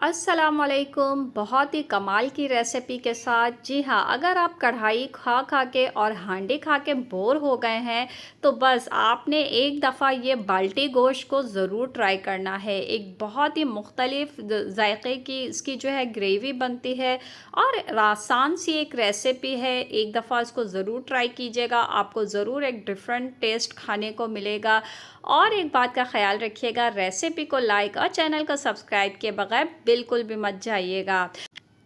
अस्सलामुअलैकुम। बहुत ही कमाल की रेसिपी के साथ। जी हाँ, अगर आप कढ़ाई खा खा के और हांडी खा के बोर हो गए हैं तो बस आपने एक दफ़ा ये बाल्टी गोश्त को ज़रूर ट्राई करना है। एक बहुत ही मुख्तलिफ जायके की इसकी जो है ग्रेवी बनती है और आसान सी एक रेसिपी है। एक दफ़ा इसको ज़रूर ट्राई कीजिएगा, आपको ज़रूर एक डिफरेंट टेस्ट खाने को मिलेगा। और एक बात का ख्याल रखिएगा, रेसिपी को लाइक और चैनल को सब्सक्राइब किए बगैर बिल्कुल भी मत जाइएगा।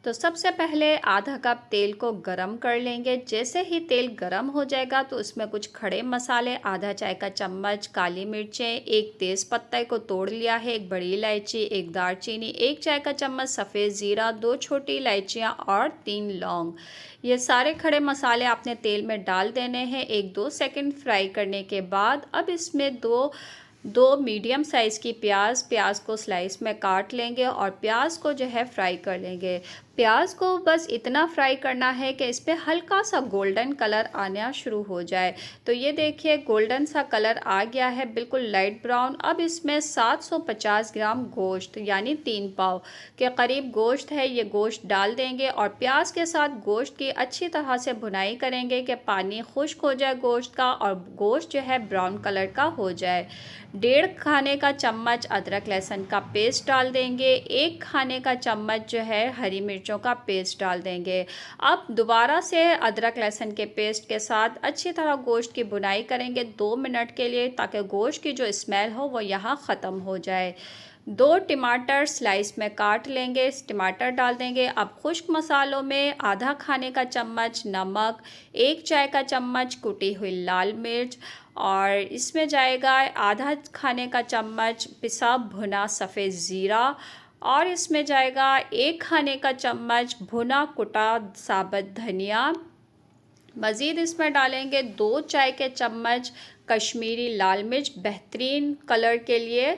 तो सबसे पहले आधा कप तेल को गरम कर लेंगे। जैसे ही तेल गरम हो जाएगा तो उसमें कुछ खड़े मसाले, आधा चाय का चम्मच काली मिर्चें, एक तेज़ पत्ते को तोड़ लिया है, एक बड़ी इलायची, एक दालचीनी, एक चाय का चम्मच सफ़ेद ज़ीरा, दो छोटी इलायचियाँ और 3 लौंग। ये सारे खड़े मसाले आपने तेल में डाल देने हैं। 1-2 सेकंड फ्राई करने के बाद अब इसमें दो मीडियम साइज़ की प्याज को स्लाइस में काट लेंगे और प्याज को जो है फ्राई कर लेंगे। प्याज को बस इतना फ्राई करना है कि इस पे हल्का सा गोल्डन कलर आना शुरू हो जाए। तो ये देखिए गोल्डन सा कलर आ गया है, बिल्कुल लाइट ब्राउन। अब इसमें 750 ग्राम गोश्त यानी 3 पाव के करीब गोश्त है, ये गोश्त डाल देंगे और प्याज के साथ गोश्त की अच्छी तरह से भुनाई करेंगे कि पानी खुश्क हो जाए गोश्त का और गोश्त जो है ब्राउन कलर का हो जाए। 1.5 खाने का चम्मच अदरक लहसुन का पेस्ट डाल देंगे। 1 खाने का चम्मच जो है हरी मिर्चों का पेस्ट डाल देंगे। अब दोबारा से अदरक लहसुन के पेस्ट के साथ अच्छी तरह गोश्त की भुनाई करेंगे 2 मिनट के लिए, ताकि गोश्त की जो स्मेल हो वो यहाँ ख़त्म हो जाए। 2 टमाटर स्लाइस में काट लेंगे, टमाटर डाल देंगे। अब खुश्क मसालों में आधा खाने का चम्मच नमक, 1 चाय का चम्मच कुटी हुई लाल मिर्च और इसमें जाएगा आधा खाने का चम्मच पिसा भुना सफ़ेद ज़ीरा और इसमें जाएगा 1 खाने का चम्मच भुना कुटा साबुत धनिया। मज़ीद इसमें डालेंगे 2 चाय के चम्मच कश्मीरी लाल मिर्च बेहतरीन कलर के लिए,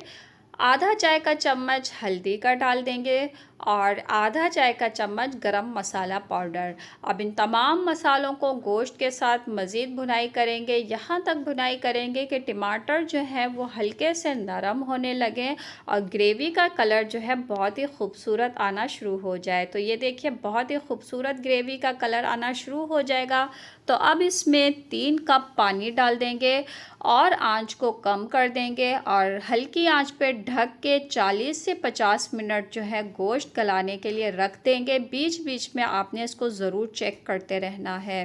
आधा चाय का चम्मच हल्दी का डाल देंगे और आधा चाय का चम्मच गरम मसाला पाउडर। अब इन तमाम मसालों को गोश्त के साथ मज़ीद भुनाई करेंगे, यहाँ तक भुनाई करेंगे कि टमाटर जो है वो हल्के से नरम होने लगें और ग्रेवी का कलर जो है बहुत ही खूबसूरत आना शुरू हो जाए। तो ये देखिए बहुत ही खूबसूरत ग्रेवी का कलर आना शुरू हो जाएगा। तो अब इसमें 3 कप पानी डाल देंगे और आंच को कम कर देंगे और हल्की आंच पे ढक के 40 से 50 मिनट जो है गोश्त गलाने के लिए रख देंगे। बीच बीच में आपने इसको ज़रूर चेक करते रहना है।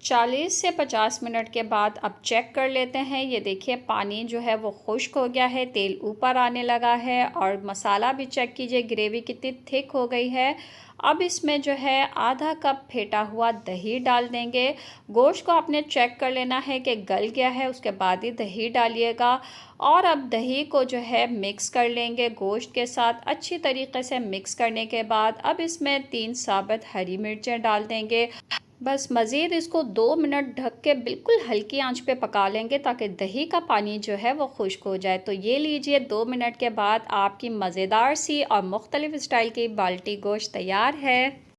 40 से 50 मिनट के बाद अब चेक कर लेते हैं। ये देखिए पानी जो है वो खुश्क हो गया है, तेल ऊपर आने लगा है और मसाला भी चेक कीजिए ग्रेवी कितनी थिक हो गई है। अब इसमें जो है आधा कप फेंटा हुआ दही डाल देंगे। गोश्त को आपने चेक कर लेना है कि गल गया है, उसके बाद ही दही डालिएगा और अब दही को जो है मिक्स कर लेंगे गोश्त के साथ। अच्छी तरीके से मिक्स करने के बाद अब इसमें 3 साबुत हरी मिर्चें डाल देंगे। बस मज़ीद इसको 2 मिनट ढक के बिल्कुल हल्की आंच पे पका लेंगे ताकि दही का पानी जो है वो खुश्क हो जाए। तो ये लीजिए 2 मिनट के बाद आपकी मज़ेदार सी और मुख्तलिफ़ स्टाइल की बाल्टी गोश्त तैयार है।